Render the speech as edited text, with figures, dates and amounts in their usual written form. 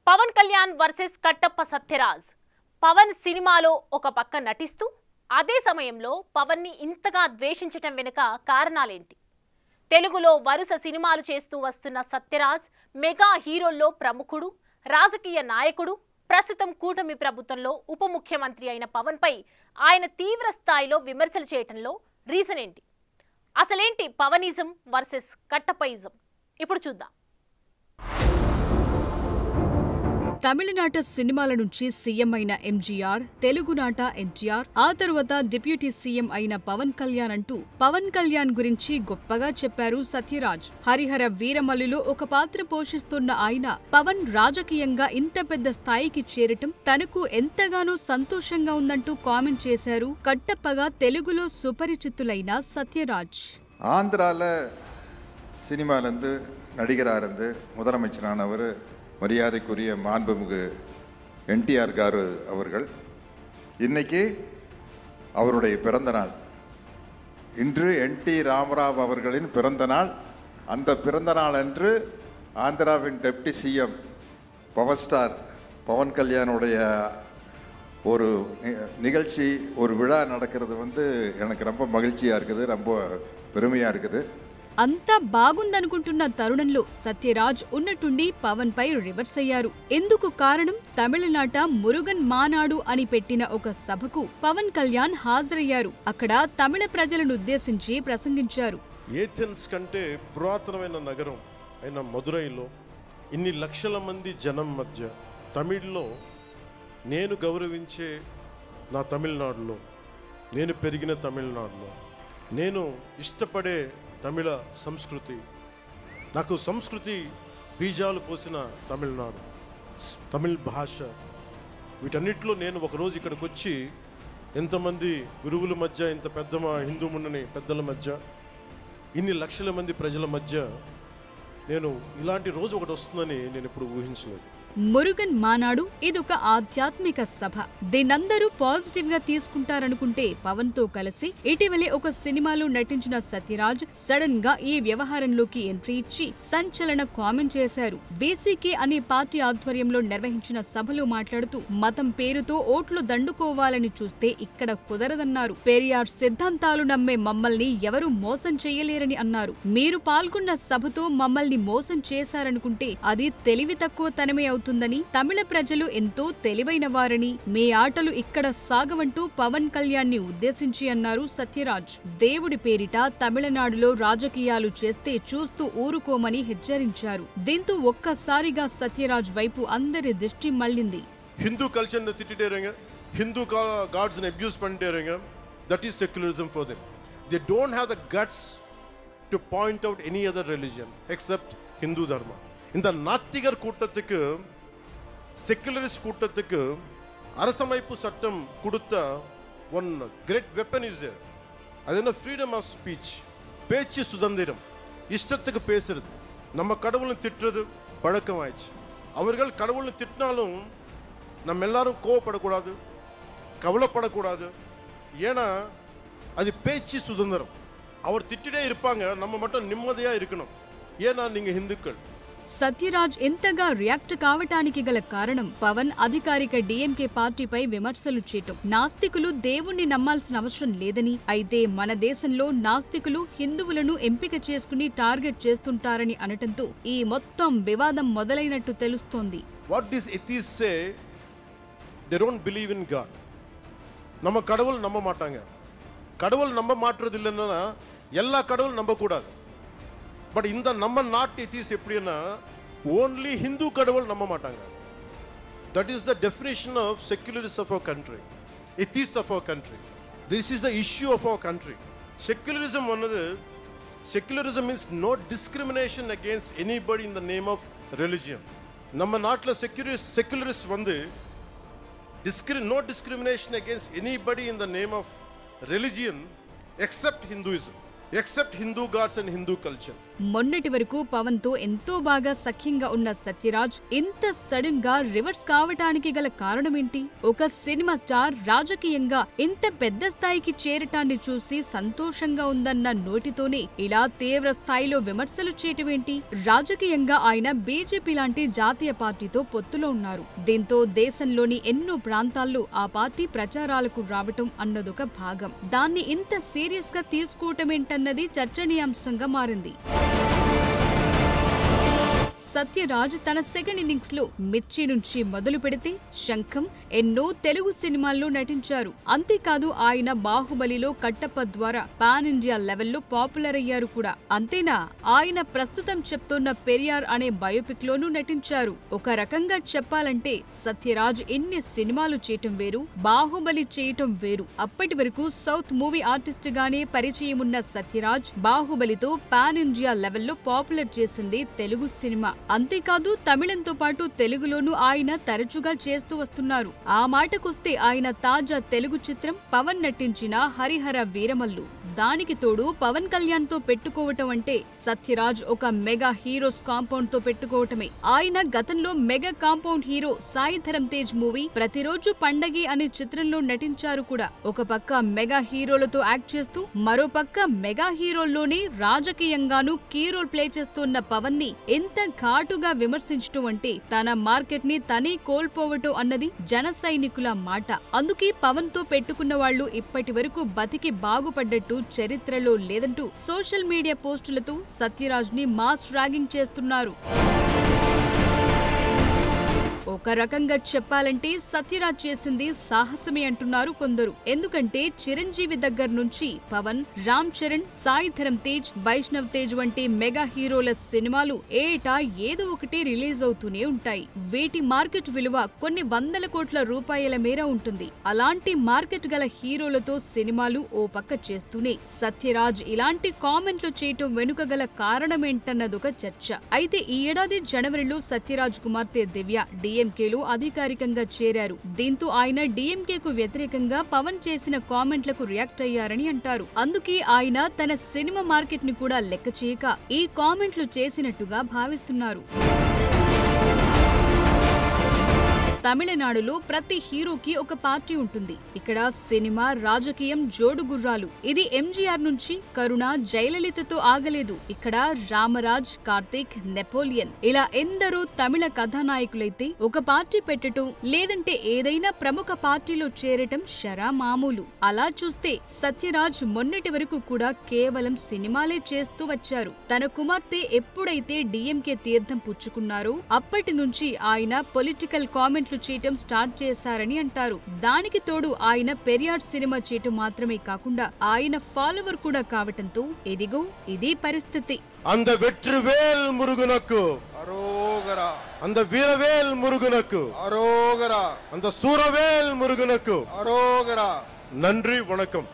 Pawan Kalyan versus Kattappa Sathyaraj. Pawan సినిమాలో ఒక పక్క నటిస్తూ అదే సమయంలో పవన్ ని ఇంతగా ద్వేషించటం వెనుక కారణాలేంటి? తెలుగులో వరుస సినిమాలు చేస్తూ వస్తున్న సత్యరాజ్ మెగా హీరోల్లో ప్రముఖుడు, రాజకీయ నాయకుడు. ప్రస్తుతం కూటమి ప్రభుత్వంలో ఉప ముఖ్యమంత్రి అయిన పవన్ పై ఆయన తీవ్ర స్థాయిలో విమర్శలు చేయటంలో రీజన్ ఏంటి? అసలేంటి పవనిజం వర్సెస్ కట్టప్పయిజం? ఇప్పుడు చూద్దాం. తమిళనాట సినిమాల నుంచి సీఎం అయిన ఎంజీఆర్, తెలుగునాట ఎన్టీఆర్, ఆ తరువాత డిప్యూటీ సీఎం అయిన పవన్ కళ్యాణ్ అంటూ పవన్ కళ్యాణ్ గురించి గొప్పగా చెప్పారు సత్యరాజ్. హరిహర వీరమల్లులో ఒక పాత్ర పోషిస్తున్న ఆయన పవన్ రాజకీయంగా ఇంత పెద్ద స్థాయికి చేరటం తనకు ఎంతగానో సంతోషంగా ఉందంటూ కామెంట్ చేశారు కట్టప్పగా తెలుగులో సుపరిచితులైన సత్యరాజ్. ஆந்திரால சினிமாலேருந்து நடிகராக இருந்து முதலமைச்சரானவர் மரியாதைக்குரிய மாண்புமிகு என்டிஆர் காரு அவர்கள் இன்னைக்கு அவருடைய பிறந்த நாள். இன்று என்டி ராமராவ் அவர்களின் பிறந்த நாள். அந்த பிறந்த நாள் அன்று ஆந்திராவின் deputy CM power star Pavan கல்யாணுடைய ஒரு நிகழ்ச்சி, ஒரு விழா நடக்கிறது எனக்கு ரொம்ப மகிழ்ச்சியாக இருக்குது, ரொம்ப பெருமையாக இருக்குது. అంతా బాగుందనుకుంటున్న తరుణంలో సత్యరాజ్ ఉన్నట్టుండి పవన్ పై రివర్స్ అయ్యారు. ఎందుకు కారణం? తమిళనాట మురుగన్ మానాడు అని పెట్టిన ఒక సభకు పవన్ కళ్యాణ్ హాజరయ్యారు. అక్కడ తమిళ ప్రజలను ఉద్దేశించి ప్రసంగించారు. ఏథెన్స్ కంటే పురాతనమైన నగరం అయిన మదురైలో ఇన్ని లక్షల మంది జనం మధ్య తమిళ్లో నేను గౌరవించే నా తమిళనాడులో, నేను పెరిగిన తమిళనాడులో, నేను ఇష్టపడే తమిళ సంస్కృతి, నాకు సంస్కృతి బీజాలు పోసిన తమిళనాడు, తమిళ భాష, వీటన్నిటిలో నేను ఒకరోజు ఇక్కడికి వచ్చి ఎంతమంది గురువుల మధ్య, ఇంత పెద్ద మా హిందూ మున్నని పెద్దల మధ్య, ఇన్ని లక్షల మంది ప్రజల మధ్య నేను ఇలాంటి రోజు ఒకటి వస్తుందని నేను ఎప్పుడు ఊహించలేదు. మురుగన్ మానాడు ఇదొక ఆధ్యాత్మిక సభ. దీన్నందరూ పాజిటివ్ గా తీసుకుంటారనుకుంటే పవన్ తో కలిసి ఇటీవలే ఒక సినిమాలో నటించిన సత్యరాజ్ సడన్ గా ఈ వ్యవహారంలోకి ఎంట్రీ ఇచ్చి సంచలన కామెంట్ చేశారు. బీసీకే అనే పార్టీ ఆధ్వర్యంలో నిర్వహించిన సభలో మాట్లాడుతూ మతం పేరుతో ఓట్లు దండుకోవాలని చూస్తే ఇక్కడ కుదరదన్నారు. పెరియార్ సిద్ధాంతాలు నమ్మే మమ్మల్ని ఎవరూ మోసం చేయలేరని అన్నారు. మీరు పాల్గొన్న సభతో మమ్మల్ని మోసం చేశారనుకుంటే అది తెలివి తక్కువ తనమే అవుతుందని, తమిళ ప్రజలు ఎంతో తెలివైన వారని, మీ ఆటలు ఇక్కడ సాగవంటూ పవన్ కళ్యాణ్ ని ఉద్దేశించి అన్నారు సత్యరాజ్. దేవుడి పేరిట తమిళనాడులో రాజకీయాలు చేస్తే చూస్తూ ఊరుకోమని హెచ్చరించారు. దీంతో ఒక్కసారిగా సత్యరాజ్ వైపు అందరి దృష్టి మళ్లింది. హిందూ కల్చర్ ని తిట్టిటేరంగ, హిందూ గాడ్స్ ని అబ్యూస్ பண்ணிட்டேங்க. That is secularism for them. They don't have the guts to point out any other religion except Hindu dharma. இந்த நாத்திகர் கூட்டத்துக்கு, செக்குலரிஸ்ட் கூட்டத்துக்கு அரசமைப்பு சட்டம் கொடுத்த one great weapon is there. அது என்ன? ஃப்ரீடம் ஆஃப் ஸ்பீச், பேச்சு சுதந்திரம், இஷ்டத்துக்கு பேசுறது. நம்ம கடவுளை திட்டுறது பழக்கமாயிடுச்சு. அவர்கள் கடவுளை திட்டினாலும் நம்ம எல்லாரும் கோவப்படக்கூடாது, கவலைப்படக்கூடாது. ஏன்னா அது பேச்சு சுதந்திரம். அவர் திட்டிட்டே இருப்பாங்க, நம்ம மட்டும் நிம்மதியாக இருக்கணும். ஏன்னா நீங்கள் ஹிந்துக்கள். సత్యరాజ్ ఎంతగా రియాక్ట్ కావటానికి గల కారణం పవన్ అధికారిక డీఎంకే పార్టీపై విమర్శలు చేయటం. నాస్తికులు దేవుణ్ణి నమ్మాల్సిన అవసరం లేదని, అయితే మన దేశంలో నాస్తికులు హిందువులను ఎంపిక చేసుకుని టార్గెట్ చేస్తుంటారని అనటంతో ఈ మొత్తం వివాదం మొదలైనట్టు తెలుస్తోంది. What these atheists say, they don't believe in God. நம்ம கடவுள் நம்ப மாட்டாங்க. கடவுள் நம்ப மாட்டுறது இல்லைன்னா எல்லா கடவுள் நம்பக்கூடாது. பட் இந்த நம்ம நாட்டு எத்திஸ் எப்படின்னா ஓன்லி ஹிந்து கடவுள் நம்ப மாட்டாங்க. That is the definition of secularist of our country, atheist of our country. This is the issue of our country. Secularism வந்தது, secularism means no discrimination against anybody in the name of religion. நம்ம நாட்டில் செக்யுலரிஸ்ட் வந்து no discrimination against anybody in the name of religion except Hinduism, except Hindu gods and Hindu culture. మొన్నటి వరకు పవన్ తో ఎంతో బాగా సఖ్యంగా ఉన్న సత్యరాజ్ ఇంత సడన్ గా రివర్స్ కావటానికి గల కారణమేంటి? ఒక సినిమా స్టార్ రాజకీయంగా ఇంత పెద్ద స్థాయికి చేరటాన్ని చూసి సంతోషంగా ఉందన్న నోటితోనే ఇలా తీవ్ర స్థాయిలో విమర్శలు చేయటమేంటి? రాజకీయంగా ఆయన బీజేపీ లాంటి జాతీయ పార్టీతో పొత్తులో ఉన్నారు. దీంతో దేశంలోని ఎన్నో ప్రాంతాల్లో ఆ పార్టీ ప్రచారాలకు రావటం అన్నదొక భాగం. దాన్ని ఇంత సీరియస్ గా తీసుకోవటమేంటన్నది చర్చనీయాంశంగా మారింది. సత్యరాజ్ తన సెకండ్ ఇన్నింగ్స్ లో మిర్చి నుంచి మొదలు పెడితే శంఖం ఎన్నో తెలుగు సినిమాల్లో నటించారు. అంతేకాదు ఆయన బాహుబలిలో కట్టప్ప ద్వారా పాన్ ఇండియా లెవెల్లో పాపులర్ అయ్యారు కూడా. అంతేనా, ఆయన ప్రస్తుతం చెప్తోన్న పెరియార్ అనే బయోపిక్ లోనూ నటించారు. ఒక రకంగా చెప్పాలంటే సత్యరాజ్ ఎన్ని సినిమాలు చేయటం వేరు, బాహుబలి చేయటం వేరు. అప్పటి వరకు సౌత్ మూవీ ఆర్టిస్ట్ గానే పరిచయం ఉన్న సత్యరాజ్ బాహుబలితో పాన్ ఇండియా లెవెల్లో పాపులర్ చేసింది తెలుగు సినిమా. అంతేకాదు తమిళంతో పాటు తెలుగులోనూ ఆయన తరచుగా చేస్తూ వస్తున్నారు. ఆ మాటకొస్తే ఆయన తాజా తెలుగు చిత్రం పవన్ నటించిన హరిహర వీరమల్లు. దానికి తోడు పవన్ కళ్యాణ్ తో పెట్టుకోవటం అంటే సత్యరాజ్ ఒక మెగా హీరోస్ కాంపౌండ్ తో పెట్టుకోవటమే. ఆయన గతంలో mega compound hero Sai Dharam Tej movie ప్రతిరోజు పండగే అనే చిత్రంలో నటించారు కూడా. ఒక పక్క మెగా హీరోలతో యాక్ట్ చేస్తూ మరో పక్క మెగా హీరోల్లోనే రాజకీయంగానూ కీ రోల్ ప్లే చేస్తున్న పవన్ ని ఎంత ఘాటుగా విమర్శించటం అంటే తన మార్కెట్ ని తనే కోల్పోవటం అన్నది జన సైనికుల మాట. అందుకే పవన్ తో పెట్టుకున్న వాళ్లు ఇప్పటి వరకు బతికి బాగుపడ్డట్టు చరిత్రలో లేదంటూ సోషల్ మీడియా పోస్టులతో సత్యరాజ్ ని మాస్ ర్యాగింగ్ చేస్తున్నారు. ఒక రకంగా చెప్పాలంటే సత్యరాజ్ చేసింది సాహసమే అంటున్నారు కొందరు. ఎందుకంటే చిరంజీవి దగ్గర నుంచి పవన్, రామ్ చరణ్, సాయి ధరమ్ తేజ్, వైష్ణవ్ తేజ్ వంటి మెగా హీరోల సినిమాలు ఏటా ఏదో ఒకటి రిలీజ్ అవుతూనే ఉంటాయి. వీటి మార్కెట్ విలువ కొన్ని వందల కోట్ల రూపాయల మేర ఉంటుంది. అలాంటి మార్కెట్ గల హీరోలతో సినిమాలు ఓ పక్క చేస్తూనే సత్యరాజ్ ఇలాంటి కామెంట్లు చేయటం వెనుక గల కారణమేంటన్నదొక చర్చ. అయితే ఈ ఏడాది జనవరిలో సత్యరాజ్ కుమార్తె దివ్య డిఎంకేలో అధికారికంగా చేరారు. దీంతో ఆయన డిఎంకేకు వ్యతిరేకంగా పవన్ చేసిన కామెంట్లకు రియాక్ట్ అయ్యారని అంటారు. అందుకే ఆయన తన సినిమా మార్కెట్ ని కూడా లెక్క చేయక ఈ కామెంట్లు చేసినట్టుగా భావిస్తున్నారు. తమిళనాడులో ప్రతి హీరోకి ఒక పార్టీ ఉంటుంది. ఇక్కడ సినిమా, రాజకీయం జోడుగుర్రాలు. ఇది ఎంజీఆర్ నుంచి కరుణ, జయలలితతో ఆగలేదు. ఇక్కడ రామరాజ్, కార్తీక్, నెపోలియన్ ఇలా ఎందరో తమిళ కథానాయకులైతే ఒక పార్టీ పెట్టటం లేదంటే ఏదైనా ప్రముఖ పార్టీలో చేరటం షరా మామూలు. అలా చూస్తే సత్యరాజ్ మొన్నటి వరకు కూడా కేవలం సినిమాలే చేస్తూ వచ్చారు. తన కుమార్తె ఎప్పుడైతే డిఎంకే తీర్థం పుచ్చుకున్నారో అప్పటి నుంచి ఆయన పొలిటికల్ కామెంట్లు చేయటం స్టార్ట్ చేశారని అంటారు. దానికి తోడు ఆయన పెరియార్ సినిమా చేయటం మాత్రమే కాకుండా ఆయన ఫాలోవర్ కూడా కావటంతో ఇదిగో ఇది పరిస్థితి. அந்த வெற்றிவேல் முருகனுக்கு அரோகரா, அந்த வீரவேல் முருகனுக்கு அரோகரா, அந்த சூரவேல் முருகனுக்கு அரோகரா. நன்றி, வணக்கம்.